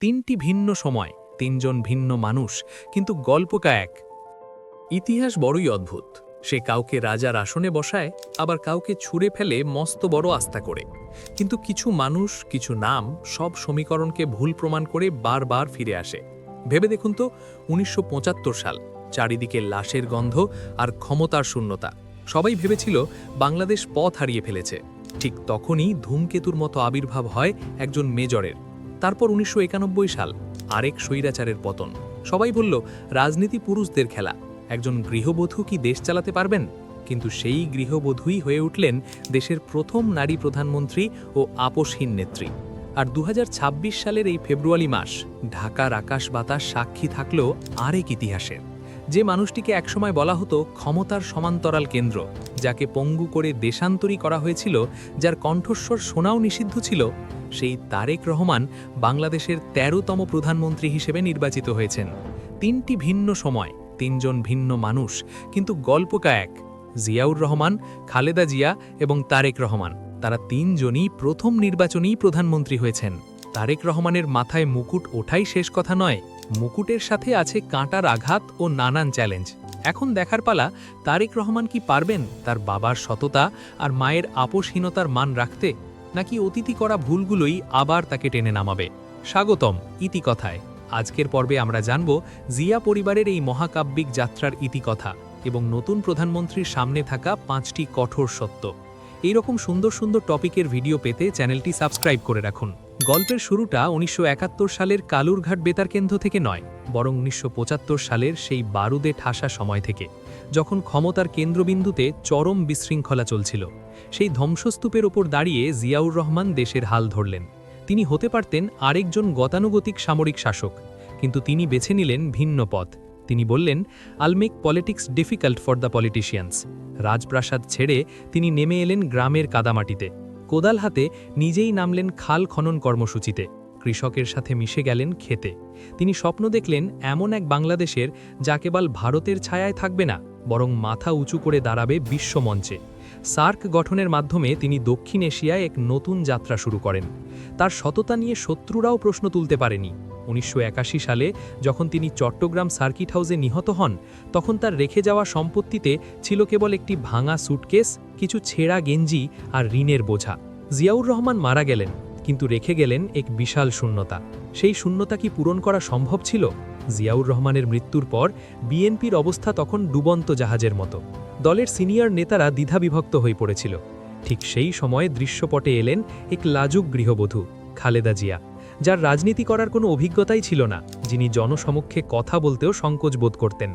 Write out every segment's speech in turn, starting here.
তিনটি ভিন্ন সময়, তিনজন ভিন্ন মানুষ, কিন্তু গল্পটা এক। ইতিহাস বড়ই অদ্ভুত। সে কাউকে রাজার আসনে বসায়, আবার কাউকে ছুঁড়ে ফেলে মস্ত বড় আস্থা করে। কিন্তু কিছু মানুষ, কিছু নাম সব সমীকরণকে ভুল প্রমাণ করে বারবার ফিরে আসে। ভেবে দেখুন তো, ১৯৭৫ সাল, চারিদিকে লাশের গন্ধ আর ক্ষমতার শূন্যতা। সবাই ভেবেছিল বাংলাদেশ পথ হারিয়ে ফেলেছে। ঠিক তখনই ধূমকেতুর মতো আবির্ভাব হয় একজন মেজরের। তারপর ১৯৯১ সাল, আরেক স্বৈরাচারের পতন। সবাই বলল রাজনীতি পুরুষদের খেলা, একজন গৃহবধূ কি দেশ চালাতে পারবেন? কিন্তু সেই গৃহবধূই হয়ে উঠলেন দেশের প্রথম নারী প্রধানমন্ত্রী ও আপোষহীন নেত্রী। আর ২০২৬ সালের এই ফেব্রুয়ারি মাস, ঢাকার আকাশ বাতাস সাক্ষী থাকল আরেক ইতিহাসের। যে মানুষটিকে একসময় বলা হতো ক্ষমতার সমান্তরাল কেন্দ্র, যাকে পঙ্গু করে দেশান্তরী করা হয়েছিল, যার কণ্ঠস্বর শোনাও নিষিদ্ধ ছিল, সেই তারেক রহমান বাংলাদেশের ১৩তম প্রধানমন্ত্রী হিসেবে নির্বাচিত হয়েছেন। তিনটি ভিন্ন সময়, তিনজন ভিন্ন মানুষ, কিন্তু গল্পটা এক। জিয়াউর রহমান, খালেদা জিয়া এবং তারেক রহমান, তারা তিনজনই প্রথম নির্বাচনেই প্রধানমন্ত্রী হয়েছেন। তারেক রহমানের মাথায় মুকুট ওঠাই শেষ কথা নয়, মুকুটের সাথে আছে কাঁটার আঘাত ও নানান চ্যালেঞ্জ। এখন দেখার পালা, তারেক রহমান কি পারবেন তার বাবার সততা আর মায়ের আপোষহীনতার মান রাখতে, নাকি অতীতে করা ভুলগুলোই আবার তাকে টেনে নামাবে। স্বাগতম ইতিকথায়। আজকের পর্বে আমরা জানব জিয়া পরিবারের এই মহাকাব্যিক যাত্রার ইতিকথা এবং নতুন প্রধানমন্ত্রীর সামনে থাকা ৫টি কঠোর সত্য। এইরকম সুন্দর সুন্দর টপিকের ভিডিও পেতে চ্যানেলটি সাবস্ক্রাইব করে রাখুন। গল্পের শুরুটা ১৯৭১ সালের কালুরঘাট বেতার কেন্দ্র থেকে নয়, বরং ১৯৭৫ সালের সেই বারুদে ঠাসা সময় থেকে, যখন ক্ষমতার কেন্দ্রবিন্দুতে চরম বিশৃঙ্খলা চলছিল। সেই ধ্বংসস্তূপের ওপর দাঁড়িয়ে জিয়াউর রহমান দেশের হাল ধরলেন। তিনি হতে পারতেন আরেকজন গতানুগতিক সামরিক শাসক, কিন্তু তিনি বেছে নিলেন ভিন্ন পথ। তিনি বললেন, I'll make politics difficult for the politicians. রাজপ্রাসাদ ছেড়ে তিনি নেমে এলেন গ্রামের কাদামাটিতে। কোদাল হাতে নিজেই নামলেন খাল খনন কর্মসূচিতে। কৃষকের সাথে মিশে গেলেন খেতে। তিনি স্বপ্ন দেখলেন এমন এক বাংলাদেশের, যা কেবল ভারতের ছায়ায় থাকবে না, বরং মাথা উঁচু করে দাঁড়াবে বিশ্বমঞ্চে। সার্ক গঠনের মাধ্যমে তিনি দক্ষিণ এশিয়ায় এক নতুন যাত্রা শুরু করেন। তার সততা নিয়ে শত্রুরাও প্রশ্ন তুলতে পারেনি। ১৯৮১ সালে যখন তিনি চট্টগ্রাম সার্কিট হাউসে নিহত হন, তখন তার রেখে যাওয়া সম্পত্তিতে ছিল কেবল একটি ভাঙা সুটকেস, কিছু ছেঁড়া গেঞ্জি আর ঋণের বোঝা। জিয়াউর রহমান মারা গেলেন, কিন্তু রেখে গেলেন এক বিশাল শূন্যতা। সেই শূন্যতা কি পূরণ করা সম্ভব ছিল? জিয়াউর রহমানের মৃত্যুর পর বিএনপির অবস্থা তখন ডুবন্ত জাহাজের মতো। দলের সিনিয়র নেতারা দ্বিধাবিভক্ত হয়ে পড়েছিল। ঠিক সেই সময়ে দৃশ্যপটে এলেন এক লাজুক গৃহবধূ, খালেদা জিয়া, যার রাজনীতি করার কোনো অভিজ্ঞতাই ছিল না, যিনি জনসমক্ষে কথা বলতেও সংকোচ বোধ করতেন।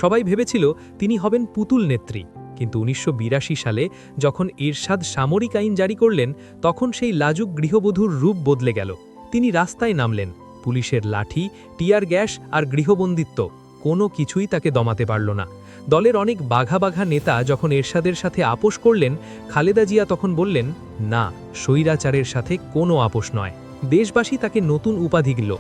সবাই ভেবেছিল তিনি হবেন পুতুল নেত্রী। কিন্তু ১৯৮২ সালে যখন এরশাদ সামরিক আইন জারি করলেন, তখন সেই লাজুক গৃহবধূর রূপ বদলে গেল। তিনি রাস্তায় নামলেন। পুলিশের লাঠি, টিয়ার গ্যাস আর গৃহবন্দিত্ব কোনো কিছুই তাকে দমাতে পারল না। দলের অনেক বাঘা বাঘা নেতা যখন এরশাদের সাথে আপোষ করলেন, খালেদা জিয়া তখন বললেন, না, স্বৈরাচারের সাথে কোনো আপোষ নয়। দেশবাসী তাকে নতুন উপাধি দিল,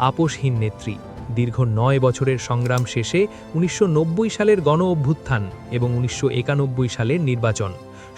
আপোষহীন নেত্রী। দীর্ঘ ৯ বছরের সংগ্রাম শেষে ১৯৯০ সালের গণ অভ্যুত্থান এবং ১৯৯১ সালের নির্বাচন,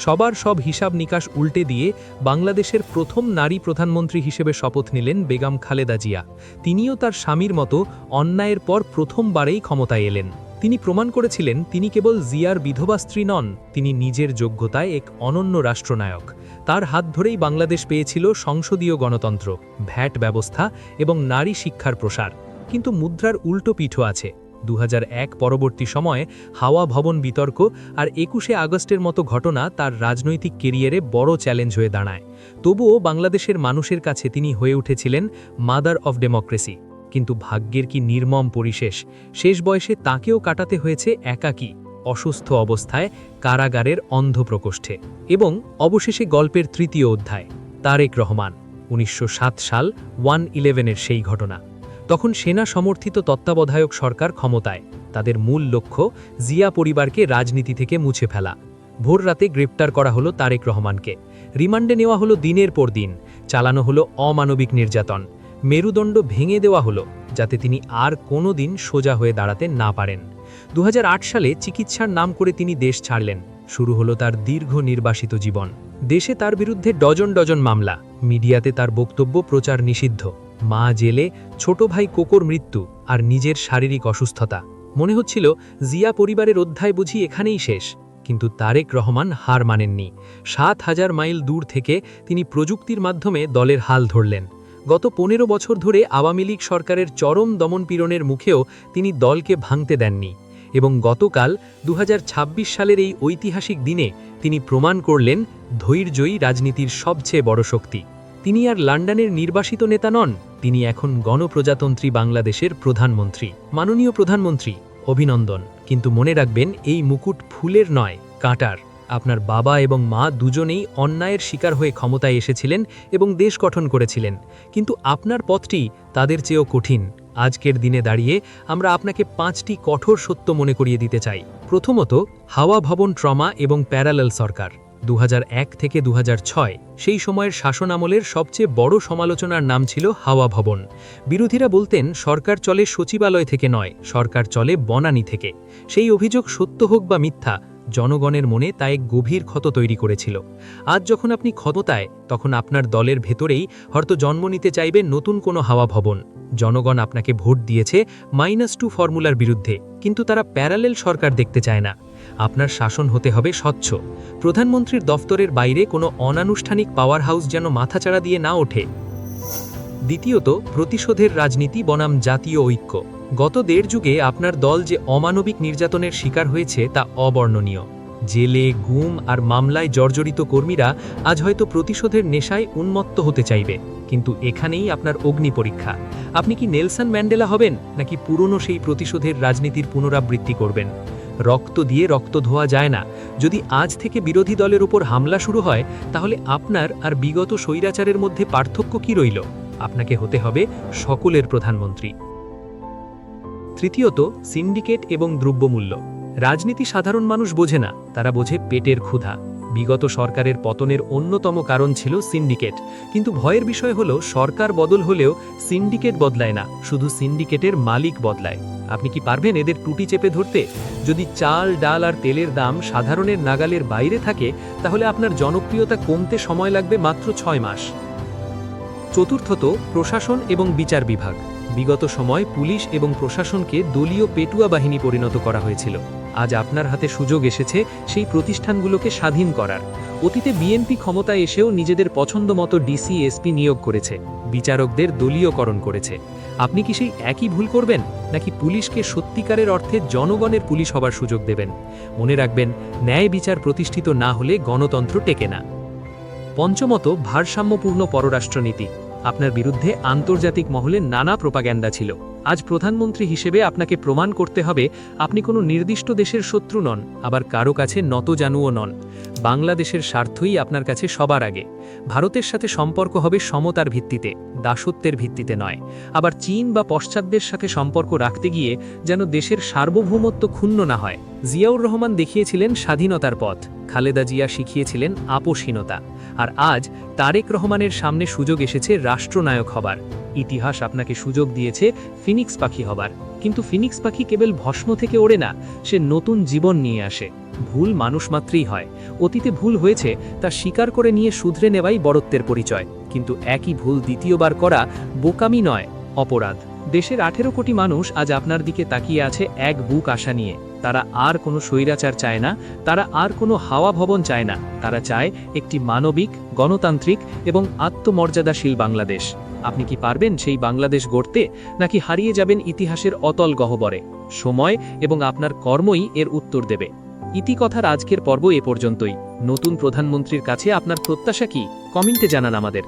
সবার সব হিসাব নিকাশ উল্টে দিয়ে বাংলাদেশের প্রথম নারী প্রধানমন্ত্রী হিসেবে শপথ নিলেন বেগম খালেদা জিয়া। তিনিও তার স্বামীর মতো অন্যায়ের পর প্রথমবারেই ক্ষমতায় এলেন। তিনি প্রমাণ করেছিলেন তিনি কেবল জিয়ার বিধবা স্ত্রী নন, তিনি নিজের যোগ্যতায় এক অনন্য রাষ্ট্রনায়ক। তার হাত ধরেই বাংলাদেশ পেয়েছিল সংসদীয় গণতন্ত্র, ভ্যাট ব্যবস্থা এবং নারী শিক্ষার প্রসার। কিন্তু মুদ্রার উল্টো পিঠও আছে। ২০০১ পরবর্তী সময়ে হাওয়া ভবন বিতর্ক আর ২১শে আগস্টের মতো ঘটনা তার রাজনৈতিক কেরিয়ারে বড় চ্যালেঞ্জ হয়ে দাঁড়ায়। তবুও বাংলাদেশের মানুষের কাছে তিনি হয়ে উঠেছিলেন মাদার অফ ডেমোক্রেসি। কিন্তু ভাগ্যের কি নির্মম পরিশেষ! শেষ বয়সে তাকেও কাটাতে হয়েছে একাকী, অসুস্থ অবস্থায়, কারাগারের অন্ধ প্রকোষ্ঠে। এবং অবশেষে গল্পের তৃতীয় অধ্যায়, তারেক রহমান। ১৯০৭ সাল 1/11-এর সেই ঘটনা। তখন সেনা সমর্থিত তত্ত্বাবধায়ক সরকার ক্ষমতায়। তাদের মূল লক্ষ্য জিয়া পরিবারকে রাজনীতি থেকে মুছে ফেলা। ভোর রাতে গ্রেপ্তার করা হলো তারেক রহমানকে। রিমান্ডে নেওয়া হলো দিনের পর দিন। চালানো হলো অমানবিক নির্যাতন। মেরুদণ্ড ভেঙে দেওয়া হলো, যাতে তিনি আর কোনো দিন সোজা হয়ে দাঁড়াতে না পারেন। ২০০৮ সালে চিকিৎসার নাম করে তিনি দেশ ছাড়লেন। শুরু হলো তার দীর্ঘ নির্বাসিত জীবন। দেশে তার বিরুদ্ধে ডজন ডজন মামলা, মিডিয়াতে তার বক্তব্য প্রচার নিষিদ্ধ। মা জেলে, ছোট ভাই কোকোর মৃত্যু আর নিজের শারীরিক অসুস্থতা। মনে হচ্ছিল জিয়া পরিবারের অধ্যায় বুঝি এখানেই শেষ। কিন্তু তারেক রহমান হার মানেননি। ৭,০০০ মাইল দূর থেকে তিনি প্রযুক্তির মাধ্যমে দলের হাল ধরলেন। গত ১৫ বছর ধরে আওয়ামী লীগ সরকারের চরম দমনপীড়নের মুখেও তিনি দলকে ভাঙতে দেননি। এবং গতকাল ২০২৬ সালের এই ঐতিহাসিক দিনে তিনি প্রমাণ করলেন ধৈর্যই রাজনীতির সবচেয়ে বড় শক্তি। তিনি আর লন্ডনের নির্বাসিত নেতা নন, তিনি এখন গণপ্রজাতন্ত্রী বাংলাদেশের প্রধানমন্ত্রী। মাননীয় প্রধানমন্ত্রী, অভিনন্দন। কিন্তু মনে রাখবেন, এই মুকুট ফুলের নয়, কাঁটার। আপনার বাবা এবং মা দুজনেই অন্যায়ের শিকার হয়ে ক্ষমতায় এসেছিলেন এবং দেশ গঠন করেছিলেন, কিন্তু আপনার পথটি তাদের চেয়েও কঠিন। আজকের দিনে দাঁড়িয়ে আমরা আপনাকে ৫টি কঠোর সত্য মনে করিয়ে দিতে চাই। প্রথমত, হাওয়া ভবন ট্রমা এবং প্যারালাল সরকার। ২০০১ থেকে ২০০৬ সেই সময়ের শাসন আমলের সবচেয়ে বড় সমালোচনার নাম ছিল হাওয়া ভবন। বিরোধীরা বলতেন সরকার চলে সচিবালয় থেকে নয়, সরকার চলে বনানী থেকে। সেই অভিযোগ সত্য হোক বা মিথ্যা, জনগণের মনে তা এক গভীর ক্ষত তৈরি করেছিল। আজ যখন আপনি ক্ষমতায়, তখন আপনার দলের ভেতরেই হয়তো জন্ম নিতে চাইবে নতুন কোনো হাওয়া ভবন। জনগণ আপনাকে ভোট দিয়েছে -2 ফর্মুলার বিরুদ্ধে, কিন্তু তারা প্যারালেল সরকার দেখতে চায় না। আপনার শাসন হতে হবে স্বচ্ছ। প্রধানমন্ত্রীর দফতরের বাইরে কোনো অনানুষ্ঠানিক পাওয়ার হাউস যেন মাথাচাড়া দিয়ে না ওঠে। দ্বিতীয়ত, প্রতিশোধের রাজনীতি বনাম জাতীয় ঐক্য। গত ১.৫ যুগে আপনার দল যে অমানবিক নির্যাতনের শিকার হয়েছে তা অবর্ণনীয়। জেলে, গুম আর মামলায় জর্জরিত কর্মীরা আজ হয়তো প্রতিশোধের নেশায় উন্মত্ত হতে চাইবে, কিন্তু এখানেই আপনার অগ্নি পরীক্ষা। আপনি কি নেলসন ম্যান্ডেলা হবেন, নাকি পুরনো সেই প্রতিশোধের রাজনীতির পুনরাবৃত্তি করবেন? রক্ত দিয়ে রক্ত ধোয়া যায় না। যদি আজ থেকে বিরোধী দলের উপর হামলা শুরু হয়, তাহলে আপনার আর বিগত স্বৈরাচারের মধ্যে পার্থক্য কি রইল? আপনাকে হতে হবে সকলের প্রধানমন্ত্রী। তৃতীয়ত, সিন্ডিকেট এবং দ্রব্যমূল্য। রাজনীতি সাধারণ মানুষ বোঝে না, তারা বোঝে পেটের ক্ষুধা। বিগত সরকারের পতনের অন্যতম কারণ ছিল সিন্ডিকেট, কিন্তু ভয়ের বিষয় হলো সরকার বদল হলেও সিন্ডিকেট বদলায় না, শুধু সিন্ডিকেটের মালিক বদলায়। আপনি কি পারবেন এদের টুটি চেপে ধরতে? যদি চাল, ডাল আর তেলের দাম সাধারণের নাগালের বাইরে থাকে, তাহলে আপনার জনপ্রিয়তা কমতে সময় লাগবে মাত্র ৬ মাস। চতুর্থত, প্রশাসন এবং বিচার বিভাগ। বিগত সময় পুলিশ এবং প্রশাসনকে দলীয় পেটুয়া বাহিনী পরিণত করা হয়েছিল। আজ আপনার হাতে সুযোগ এসেছে সেই প্রতিষ্ঠানগুলোকে স্বাধীন করার। অতীতে বিএনপি ক্ষমতায় এসেও নিজেদের পছন্দ মতো ডিসি, এসপি নিয়োগ করেছে, বিচারকদের দলীয়করণ করেছে। আপনি কি সেই একই ভুল করবেন, নাকি পুলিশকে সত্যিকারের অর্থে জনগণের পুলিশ হবার সুযোগ দেবেন? মনে রাখবেন, ন্যায় বিচার প্রতিষ্ঠিত না হলে গণতন্ত্র টেকে না। পঞ্চমত, ভারসাম্যপূর্ণ পররাষ্ট্রনীতি। আপনার বিরুদ্ধে আন্তর্জাতিক মহলে নানা প্রোপাগ্যান্ডা ছিল। আজ প্রধানমন্ত্রী হিসেবে আপনাকে প্রমাণ করতে হবে আপনি কোনো নির্দিষ্ট দেশের শত্রু নন, আবার কারো কাছে নতজানুও নন। বাংলাদেশের স্বার্থই আপনার কাছে সবার আগে। ভারতের সাথে সম্পর্ক হবে সমতার ভিত্তিতে, দাসত্বের ভিত্তিতে নয়। আবার চীন বা পশ্চাৎদের সাথে সম্পর্ক রাখতে গিয়ে যেন দেশের সার্বভৌমত্ব ক্ষুণ্ণ না হয়। জিয়াউর রহমান দেখিয়েছিলেন স্বাধীনতার পথ, খালেদা জিয়া শিখিয়েছিলেন আপোষহীনতা। আর আজ তারেক রহমানের সামনে সুযোগ এসেছে রাষ্ট্রনায়ক হবার। ইতিহাস আপনাকে সুযোগ দিয়েছে ফিনিক্স পাখি হবার, কিন্তু ফিনিক্স পাখি কেবল ভস্ম থেকে ওড়ে না, সে নতুন জীবন নিয়ে আসে। ভুল মানুষ মাত্রই হয়। অতীতে ভুল হয়েছে তা স্বীকার করে নিয়ে শুধরে নেওয়াই বড়ত্বের পরিচয়, কিন্তু একই ভুল দ্বিতীয়বার করা বোকামি নয়, অপরাধ। দেশের ১৮ কোটি মানুষ আজ আপনার দিকে তাকিয়ে আছে এক বুক আশা নিয়ে। তারা আর কোনো স্বৈরাচার চায় না, তারা আর কোনো হাওয়া ভবন চায় না, তারা চায় একটি মানবিক, গণতান্ত্রিক এবং আত্মমর্যাদাশীল বাংলাদেশ। আপনি কি পারবেন সেই বাংলাদেশ গড়তে, নাকি হারিয়ে যাবেন ইতিহাসের অতল গহ্বরে? সময় এবং আপনার কর্মই এর উত্তর দেবে। ইতিকথার আজকের পর্ব এ পর্যন্তই। নতুন প্রধানমন্ত্রীর কাছে আপনার প্রত্যাশা কি? কমেন্টে জানান আমাদের।